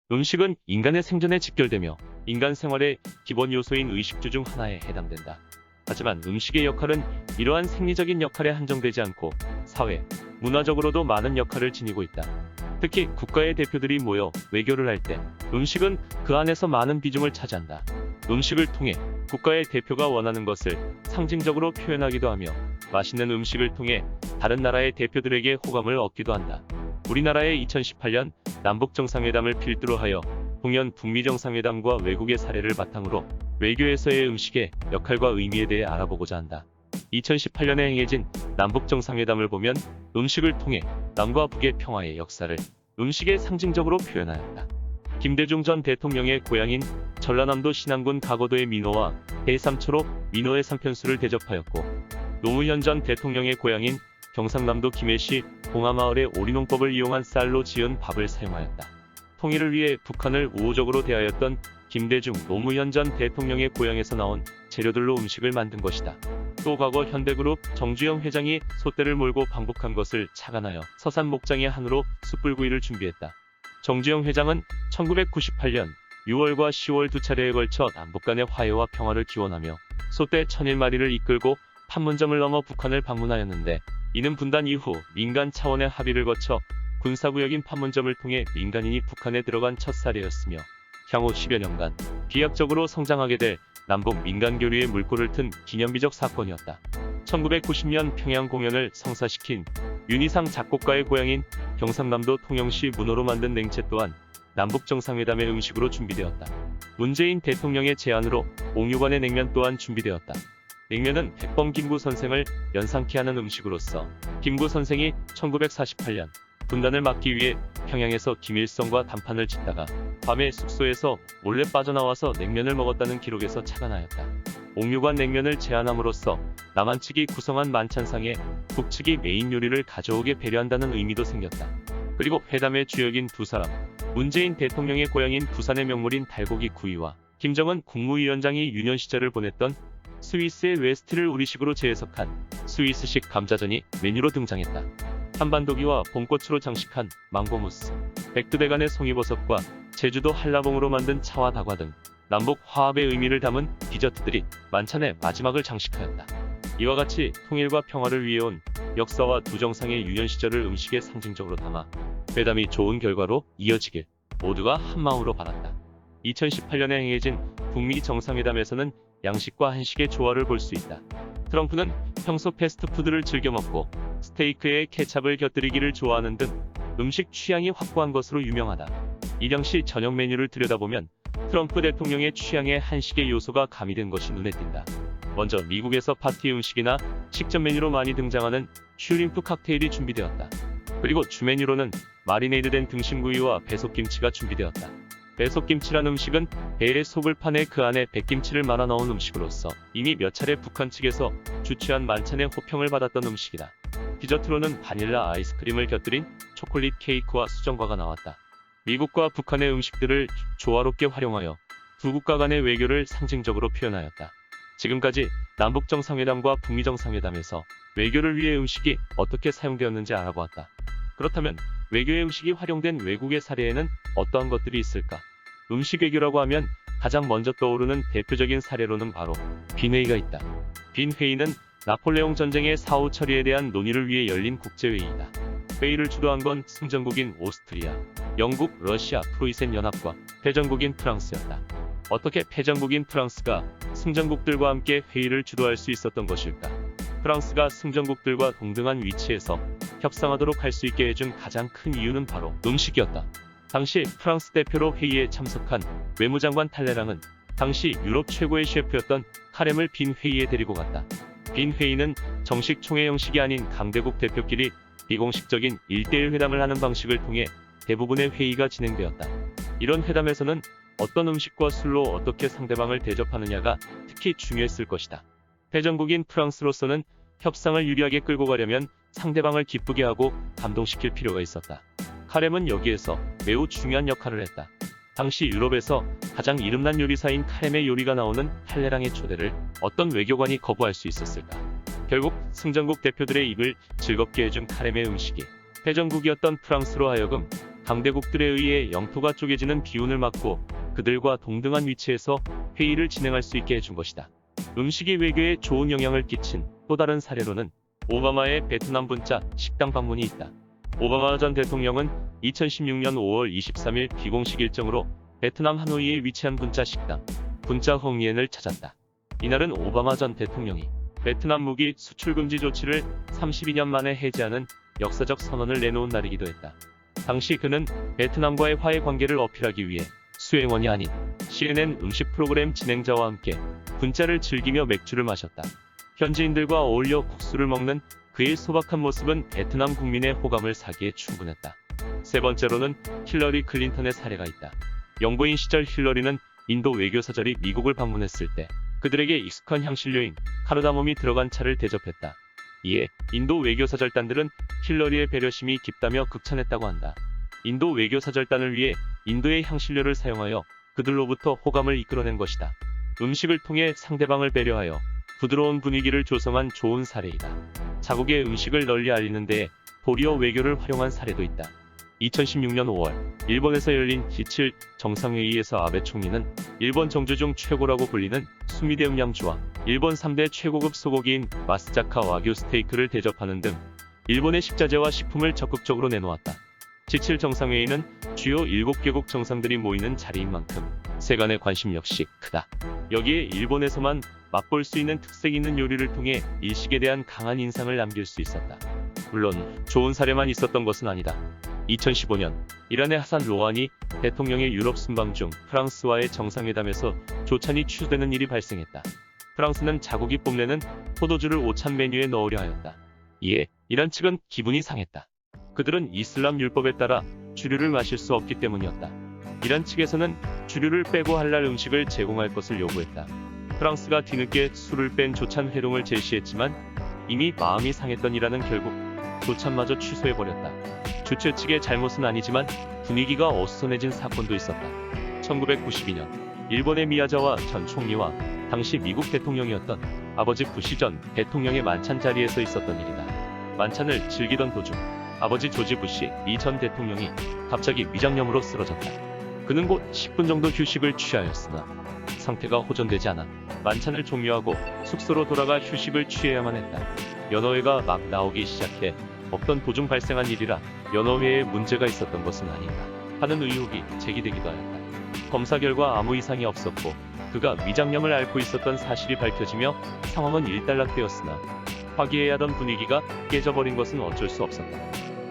음식은 인간의 생존에 직결되며 인간 생활의 기본 요소인 의식주 중 하나에 해당된다. 하지만 음식의 역할은 이러한 생리적인 역할에 한정되지 않고 사회, 문화적으로도 많은 역할을 지니고 있다. 특히 국가의 대표들이 모여 외교를 할 때 음식은 그 안에서 많은 비중을 차지한다. 음식을 통해 국가의 대표가 원하는 것을 상징적으로 표현하기도 하며 맛있는 음식을 통해 다른 나라의 대표들에게 호감을 얻기도 한다. 우리나라의 2018년 남북정상회담을 필두로 하여 동연 북미정상회담과 외국의 사례를 바탕으로 외교에서의 음식의 역할과 의미에 대해 알아보고자 한다. 2018년에 행해진 남북정상회담을 보면 음식을 통해 남과 북의 평화의 역사를 음식에 상징적으로 표현하였다. 김대중 전 대통령의 고향인 전라남도 신안군 가거도의 민호와 해삼초로 민호의 상편수를 대접하였고, 노무현 전 대통령의 고향인 경상남도 김해시 봉하마을의 오리농법을 이용한 쌀로 지은 밥을 사용하였다. 통일을 위해 북한을 우호적으로 대하였던 김대중, 노무현 전 대통령의 고향에서 나온 재료들로 음식을 만든 것이다. 또 과거 현대그룹 정주영 회장이 솥대를 몰고 방북한 것을 착안하여 서산 목장의 한우로 숯불구이를 준비했다. 정주영 회장은 1998년 6월과 10월 두 차례에 걸쳐 남북 간의 화해와 평화를 기원하며 솥대 1001마리를 이끌고 판문점을 넘어 북한을 방문하였는데, 이는 분단 이후 민간 차원의 합의를 거쳐 군사구역인 판문점을 통해 민간인이 북한에 들어간 첫 사례였으며, 향후 10여 년간 비약적으로 성장하게 될 남북 민간 교류의 물꼬를 튼 기념비적 사건이었다. 1990년 평양 공연을 성사시킨 윤희상 작곡가의 고향인 경상남도 통영시 문호로 만든 냉채 또한 남북정상회담의 음식으로 준비되었다. 문재인 대통령의 제안으로 옥류관의 냉면 또한 준비되었다. 냉면은 백범 김구 선생을 연상케 하는 음식으로서 김구 선생이 1948년 분단을 막기 위해 평양에서 김일성과 담판을 짓다가 밤에 숙소에서 몰래 빠져나와서 냉면을 먹었다는 기록에서 착안하였다. 옥류관 냉면을 제안함으로써 남한 측이 구성한 만찬상에 북측이 메인 요리를 가져오게 배려한다는 의미도 생겼다. 그리고 회담의 주역인 두 사람, 문재인 대통령의 고향인 부산의 명물인 달고기 구이와 김정은 국무위원장이 유년 시절을 보냈던 스위스의 웨스트를 우리식으로 재해석한 스위스식 감자전이 메뉴로 등장했다. 한반도기와 봄꽃으로 장식한 망고무스, 백두대간의 송이버섯과 제주도 한라봉으로 만든 차와 다과 등 남북 화합의 의미를 담은 디저트들이 만찬의 마지막을 장식하였다. 이와 같이 통일과 평화를 위해온 역사와 두 정상의 유년 시절을 음식에 상징적으로 담아 회담이 좋은 결과로 이어지길 모두가 한마음으로 바랐다. 2018년에 행해진 북미 정상회담에서는 양식과 한식의 조화를 볼 수 있다. 트럼프는 평소 패스트푸드를 즐겨 먹고 스테이크에 케찹을 곁들이기를 좋아하는 등 음식 취향이 확고한 것으로 유명하다. 일영시 저녁 메뉴를 들여다보면 트럼프 대통령의 취향에 한식의 요소가 가미된 것이 눈에 띈다. 먼저 미국에서 파티 음식이나 식전 메뉴로 많이 등장하는 슈림프 칵테일이 준비되었다. 그리고 주 메뉴로는 마리네이드된 등심구이와 배속김치가 준비되었다. 배속김치란 음식은 배에 속을 파내 그 안에 백김치를 말아 넣은 음식으로서 이미 몇 차례 북한 측에서 주최한 만찬의 호평을 받았던 음식이다. 디저트로는 바닐라 아이스크림을 곁들인 초콜릿 케이크와 수정과가 나왔다. 미국과 북한의 음식들을 조화롭게 활용하여 두 국가 간의 외교를 상징적으로 표현하였다. 지금까지 남북정상회담과 북미정상회담에서 외교를 위해 음식이 어떻게 사용되었는지 알아보았다. 그렇다면 외교의 음식이 활용된 외국의 사례에는 어떠한 것들이 있을까? 음식 외교라고 하면 가장 먼저 떠오르는 대표적인 사례로는 바로 빈회의가 있다. 빈회의는 나폴레옹 전쟁의 사후 처리에 대한 논의를 위해 열린 국제회의이다. 회의를 주도한 건 승전국인 오스트리아, 영국, 러시아, 프로이센 연합과 패전국인 프랑스였다. 어떻게 패전국인 프랑스가 승전국들과 함께 회의를 주도할 수 있었던 것일까? 프랑스가 승전국들과 동등한 위치에서 협상하도록 할 수 있게 해준 가장 큰 이유는 바로 음식이었다. 당시 프랑스 대표로 회의에 참석한 외무장관 탈레랑은 당시 유럽 최고의 셰프였던 카렘을 빈 회의에 데리고 갔다. 빈 회의는 정식 총회 형식이 아닌 강대국 대표끼리 비공식적인 1대1 회담을 하는 방식을 통해 대부분의 회의가 진행되었다. 이런 회담에서는 어떤 음식과 술로 어떻게 상대방을 대접하느냐가 특히 중요했을 것이다. 패전국인 프랑스로서는 협상을 유리하게 끌고 가려면 상대방을 기쁘게 하고 감동시킬 필요가 있었다. 카렘은 여기에서 매우 중요한 역할을 했다. 당시 유럽에서 가장 이름난 요리사인 카렘의 요리가 나오는 탈레랑의 초대를 어떤 외교관이 거부할 수 있었을까? 결국 승전국 대표들의 입을 즐겁게 해준 카렘의 음식이 패전국이었던 프랑스로 하여금 강대국들에 의해 영토가 쪼개지는 비운을 막고 그들과 동등한 위치에서 회의를 진행할 수 있게 해준 것이다. 음식이 외교에 좋은 영향을 끼친 또 다른 사례로는 오바마의 베트남 분짜 식당 방문이 있다. 오바마 전 대통령은 2016년 5월 23일 비공식 일정으로 베트남 하노이에 위치한 분짜 식당 분짜 헝이엔을 찾았다. 이날은 오바마 전 대통령이 베트남 무기 수출 금지 조치를 32년 만에 해제하는 역사적 선언을 내놓은 날이기도 했다. 당시 그는 베트남과의 화해 관계를 어필하기 위해 수행원이 아닌 CNN 음식 프로그램 진행자와 함께 분짜를 즐기며 맥주를 마셨다. 현지인들과 어울려 국수를 먹는 그의 소박한 모습은 베트남 국민의 호감을 사기에 충분했다. 세 번째로는 힐러리 클린턴의 사례가 있다. 영부인 시절 힐러리는 인도 외교사절이 미국을 방문했을 때 그들에게 익숙한 향신료인 카르다몬이 들어간 차를 대접했다. 이에 인도 외교사절단들은 힐러리의 배려심이 깊다며 극찬했다고 한다. 인도 외교사절단을 위해 인도의 향신료를 사용하여 그들로부터 호감을 이끌어낸 것이다. 음식을 통해 상대방을 배려하여 부드러운 분위기를 조성한 좋은 사례이다. 자국의 음식을 널리 알리는 데에 도리어 외교를 활용한 사례도 있다. 2016년 5월 일본에서 열린 G7 정상회의에서 아베 총리는 일본 정주 중 최고라고 불리는 수미대 음량주와 일본 3대 최고급 소고기인 마스자카 와규 스테이크를 대접하는 등 일본의 식자재와 식품을 적극적으로 내놓았다. G7 정상회의는 주요 7개국 정상들이 모이는 자리인 만큼 세간의 관심 역시 크다. 여기에 일본에서만 맛볼 수 있는 특색 있는 요리를 통해 일식에 대한 강한 인상을 남길 수 있었다. 물론 좋은 사례만 있었던 것은 아니다. 2015년 이란의 하산 로하니 대통령의 유럽 순방 중 프랑스와의 정상회담에서 조찬이 취소되는 일이 발생했다. 프랑스는 자국이 뽐내는 포도주를 오찬 메뉴에 넣으려 하였다. 이에 이란 측은 기분이 상했다. 그들은 이슬람 율법에 따라 주류를 마실 수 없기 때문이었다. 이란 측에서는 주류를 빼고 할랄 음식을 제공할 것을 요구했다. 프랑스가 뒤늦게 술을 뺀 조찬 회룡을 제시했지만 이미 마음이 상했던 이란은 결국 조찬마저 취소해버렸다. 주최 측의 잘못은 아니지만 분위기가 어수선해진 사건도 있었다. 1992년 일본의 미야자와 전 총리와 당시 미국 대통령이었던 아버지 부시 전 대통령의 만찬 자리에서 있었던 일이다. 만찬을 즐기던 도중 아버지 조지 부시 미 전 대통령이 갑자기 위장염으로 쓰러졌다. 그는 곧 10분 정도 휴식을 취하였으나 상태가 호전되지 않아 만찬을 종료하고 숙소로 돌아가 휴식을 취해야만 했다. 연어회가 막 나오기 시작해 없던 도중 발생한 일이라 연어회에 문제가 있었던 것은 아닌가 하는 의혹이 제기되기도 하였다. 검사 결과 아무 이상이 없었고 그가 위장염을 앓고 있었던 사실이 밝혀지며 상황은 일단락되었으나 화기애애하던 분위기가 깨져버린 것은 어쩔 수 없었다.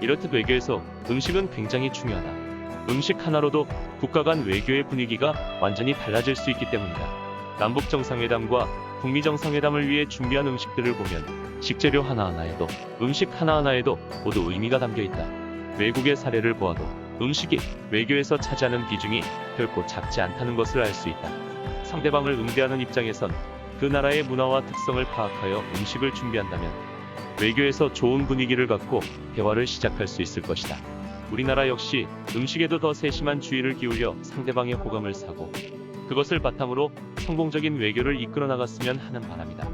이렇듯 외교에서 음식은 굉장히 중요하다. 음식 하나로도 국가 간 외교의 분위기가 완전히 달라질 수 있기 때문이다. 남북 정상회담과 북미 정상회담을 위해 준비한 음식들을 보면 식재료 하나하나에도 음식 하나하나에도 모두 의미가 담겨있다. 외국의 사례를 보아도 음식이 외교에서 차지하는 비중이 결코 작지 않다는 것을 알 수 있다. 상대방을 응대하는 입장에선 그 나라의 문화와 특성을 파악하여 음식을 준비한다면 외교에서 좋은 분위기를 갖고 대화를 시작할 수 있을 것이다. 우리나라 역시 음식에도 더 세심한 주의를 기울여 상대방의 호감을 사고 그것을 바탕으로 성공적인 외교를 이끌어 나갔으면 하는 바람이다.